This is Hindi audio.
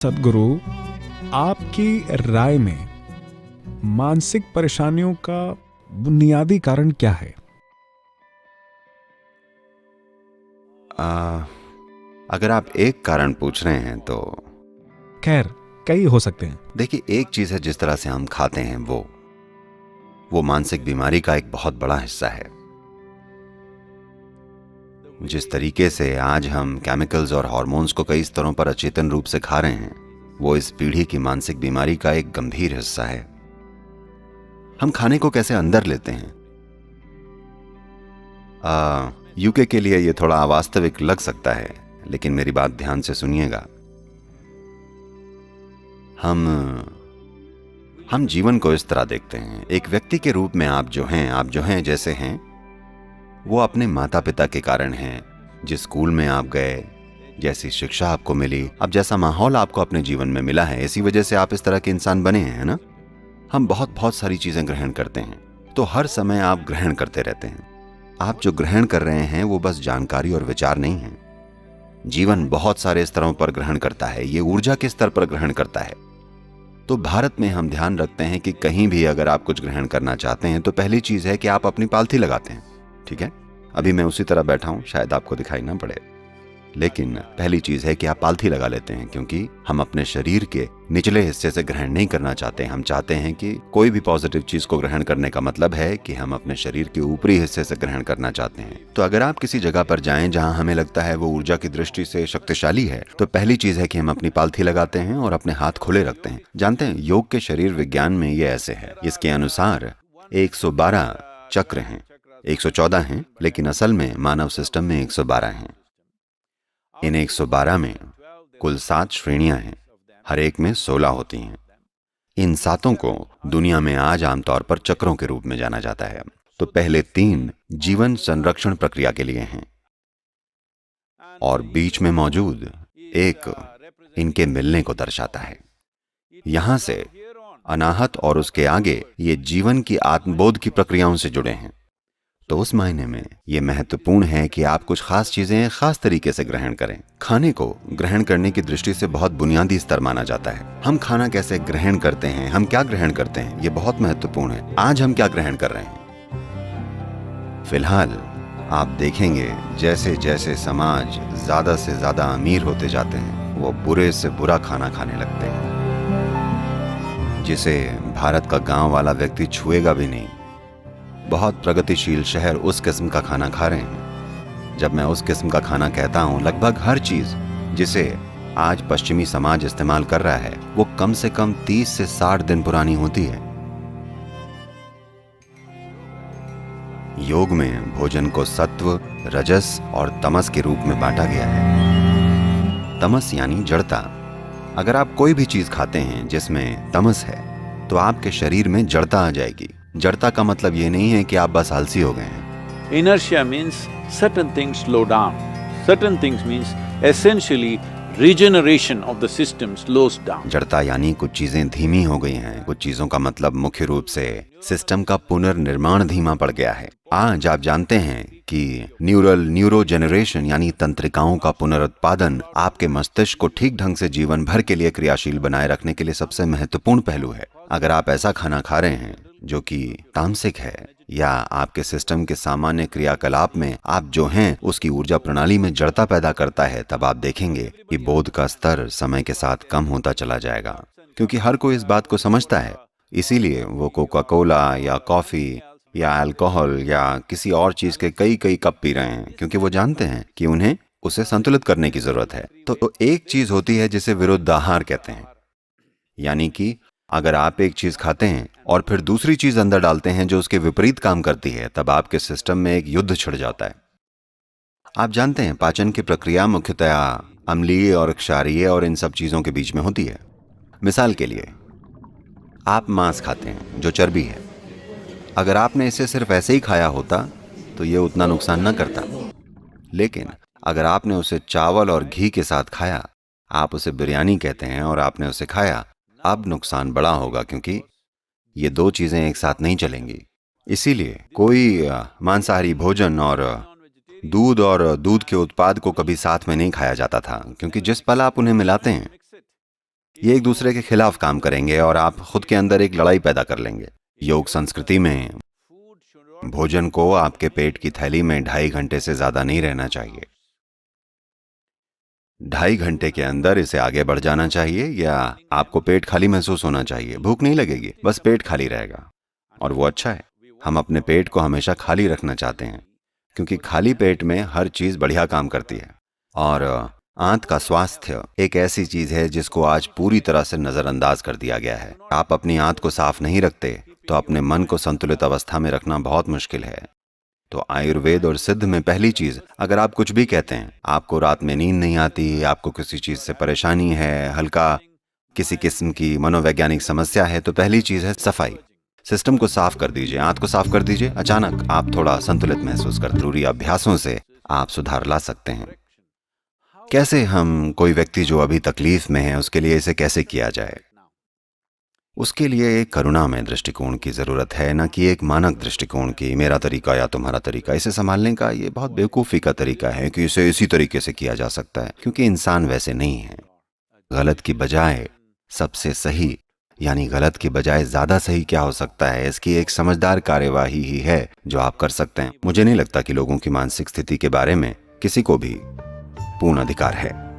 सदगुरु, आपकी राय में मानसिक परेशानियों का बुनियादी कारण क्या है? आ, अगर आप एक कारण पूछ रहे हैं तो खैर, कई हो सकते हैं। देखिए, एक चीज है जिस तरह से हम खाते हैं वो मानसिक बीमारी का एक बहुत बड़ा हिस्सा है। जिस तरीके से आज हम केमिकल्स और हार्मोन्स को कई स्तरों पर अचेतन रूप से खा रहे हैं, वो इस पीढ़ी की मानसिक बीमारी का एक गंभीर हिस्सा है। हम खाने को कैसे अंदर लेते हैं। यूके के लिए ये थोड़ा अवास्तविक लग सकता है, लेकिन मेरी बात ध्यान से सुनिएगा। हम जीवन को इस तरह देखते हैं, एक व्यक्ति के रूप में आप जो हैं जैसे हैं, वो अपने माता पिता के कारण हैं। जिस स्कूल में आप गए, जैसी शिक्षा आपको मिली, अब जैसा माहौल आपको अपने जीवन में मिला है, इसी वजह से आप इस तरह के इंसान बने हैं, है ना। हम बहुत सारी चीजें ग्रहण करते हैं, तो हर समय आप ग्रहण करते रहते हैं। आप जो ग्रहण कर रहे हैं वो बस जानकारी और विचार नहीं है। जीवन बहुत सारे स्तरों पर ग्रहण करता है, ये ऊर्जा के स्तर पर ग्रहण करता है। तो भारत में हम ध्यान रखते हैं कि कहीं भी अगर आप कुछ ग्रहण करना चाहते हैं तो पहली चीज है कि आप अपनी पालथी लगाते हैं। ठीक है, अभी मैं उसी तरह बैठा हूं, शायद आपको दिखाई ना पड़े, लेकिन पहली चीज है कि आप पालथी लगा लेते हैं, क्योंकि हम अपने शरीर के निचले हिस्से से ग्रहण नहीं करना चाहते। हम चाहते हैं कि कोई भी पॉजिटिव चीज को ग्रहण करने का मतलब है कि हम अपने शरीर के ऊपरी हिस्से से ग्रहण करना चाहते हैं। तो अगर आप किसी जगह पर जाएं जहां हमें लगता है वो ऊर्जा की दृष्टि से शक्तिशाली है, तो पहली चीज है कि हम अपनी पालथी लगाते हैं और अपने हाथ खुले रखते हैं। जानते हैं, योग के शरीर विज्ञान में ये ऐसे है। इसके अनुसार 112 चक्र हैं, 114 हैं, लेकिन असल में मानव सिस्टम में 112 हैं। इन 112 में कुल 7 श्रेणियां हैं, हर एक में 16 होती हैं। इन 7 को दुनिया में आज आमतौर पर चक्रों के रूप में जाना जाता है। तो पहले 3 जीवन संरक्षण प्रक्रिया के लिए हैं, और बीच में मौजूद एक इनके मिलने को दर्शाता है। यहां से अनाहत और उसके आगे ये जीवन की आत्मबोध की प्रक्रियाओं से जुड़े हैं। तो उस मायने में ये महत्वपूर्ण है कि आप कुछ खास चीजें खास तरीके से ग्रहण करें। खाने को ग्रहण करने की दृष्टि से बहुत बुनियादी स्तर माना जाता है। हम खाना कैसे ग्रहण करते हैं, हम क्या ग्रहण करते हैं, ये बहुत महत्वपूर्ण है। आज हम क्या ग्रहण कर रहे हैं? फिलहाल आप देखेंगे, जैसे जैसे समाज ज्यादा से ज्यादा अमीर होते जाते हैं, वो बुरे से बुरा खाना खाने लगते हैं, जिसे भारत का गांव वाला व्यक्ति छुएगा भी नहीं। बहुत प्रगतिशील शहर उस किस्म का खाना खा रहे हैं। जब मैं उस किस्म का खाना कहता हूं, लगभग हर चीज जिसे आज पश्चिमी समाज इस्तेमाल कर रहा है, वो कम से कम 30 से 60 दिन पुरानी होती है। योग में भोजन को सत्व, रजस और तमस के रूप में बांटा गया है। तमस यानी जड़ता। अगर आप कोई भी चीज खाते हैं जिसमें तमस है, तो आपके शरीर में जड़ता आ जाएगी। जड़ता का मतलब ये नहीं है कि आप बस आलसी हो गए हैं। Inertia means certain things slow down. Certain things means essentially regeneration of the system slows down. जड़ता यानी कुछ चीजें धीमी हो गई हैं। कुछ चीजों का मतलब मुख्य रूप से सिस्टम का पुनर्निर्माण धीमा पड़ गया है। आज आप जानते हैं कि न्यूरोजेनरेशन यानी तंत्रिकाओं का पुनरुत्पादन आपके मस्तिष्क को ठीक ढंग से जीवन भर के लिए क्रियाशील बनाए रखने के लिए सबसे महत्वपूर्ण पहलू है। अगर आप ऐसा खाना खा रहे हैं जो कि तामसिक है, या आपके सिस्टम के सामान्य क्रियाकलाप में आप जो हैं उसकी ऊर्जा प्रणाली में जड़ता पैदा करता है, तब आप देखेंगे कि बोध का स्तर समय के साथ कम होता चला जाएगा। क्योंकि हर कोई इस बात को समझता है, इसीलिए वो कोका कोला या कॉफी या अल्कोहल या किसी और चीज के कई कप पी रहे हैं, क्योंकि वो जानते हैं कि उन्हें उसे संतुलित करने की जरूरत है। तो एक चीज होती है जिसे विरुद्धाहार कहते हैं, यानी कि अगर आप एक चीज खाते हैं और फिर दूसरी चीज अंदर डालते हैं जो उसके विपरीत काम करती है, तब आपके सिस्टम में एक युद्ध छिड़ जाता है। आप जानते हैं, पाचन की प्रक्रिया मुख्यतया अम्लीय और क्षारीय और इन सब चीजों के बीच में होती है। मिसाल के लिए, आप मांस खाते हैं जो चर्बी है। अगर आपने इसे सिर्फ ऐसे ही खाया होता तो ये उतना नुकसान न करता, लेकिन अगर आपने उसे चावल और घी के साथ खाया, आप उसे बिरयानी कहते हैं, और आपने उसे खाया, अब नुकसान बड़ा होगा, क्योंकि ये दो चीजें एक साथ नहीं चलेंगी। इसीलिए कोई मांसाहारी भोजन और दूध के उत्पाद को कभी साथ में नहीं खाया जाता था, क्योंकि जिस पल आप उन्हें मिलाते हैं ये एक दूसरे के खिलाफ काम करेंगे और आप खुद के अंदर एक लड़ाई पैदा कर लेंगे। योग संस्कृति में भोजन को आपके पेट की थैली में 2.5 घंटे से ज्यादा नहीं रहना चाहिए। 2.5 घंटे के अंदर इसे आगे बढ़ जाना चाहिए, या आपको पेट खाली महसूस होना चाहिए। भूख नहीं लगेगी, बस पेट खाली रहेगा, और वो अच्छा है। हम अपने पेट को हमेशा खाली रखना चाहते हैं, क्योंकि खाली पेट में हर चीज बढ़िया काम करती है। और आंत का स्वास्थ्य एक ऐसी चीज है जिसको आज पूरी तरह से नजरअंदाज कर दिया गया है। आप अपनी आंत को साफ नहीं रखते तो अपने मन को संतुलित अवस्था में रखना बहुत मुश्किल है। तो आयुर्वेद और सिद्ध में पहली चीज, अगर आप कुछ भी कहते हैं, आपको रात में नींद नहीं आती, आपको किसी चीज से परेशानी है, हल्का किसी किस्म की मनोवैज्ञानिक समस्या है, तो पहली चीज है सफाई। सिस्टम को साफ कर दीजिए, आंत को साफ कर दीजिए। अचानक आप थोड़ा संतुलित महसूस करते। जरूरी अभ्यासों से आप सुधार ला सकते हैं। कैसे हम कोई व्यक्ति जो अभी तकलीफ में है उसके लिए इसे कैसे किया जाए? उसके लिए एक करुणामय दृष्टिकोण की जरूरत है, न कि एक मानक दृष्टिकोण की, मेरा तरीका या तुम्हारा तरीका। इसे संभालने का ये बहुत बेवकूफ़ी का तरीका है कि इसे इसी तरीके से किया जा सकता है, क्योंकि इंसान वैसे नहीं है। गलत की बजाय सबसे सही, यानी गलत की बजाय ज्यादा सही क्या हो सकता है, इसकी एक समझदार कार्यवाही ही है जो आप कर सकते हैं। मुझे नहीं लगता कि लोगों की मानसिक स्थिति के बारे में किसी को भी पूर्ण अधिकार है।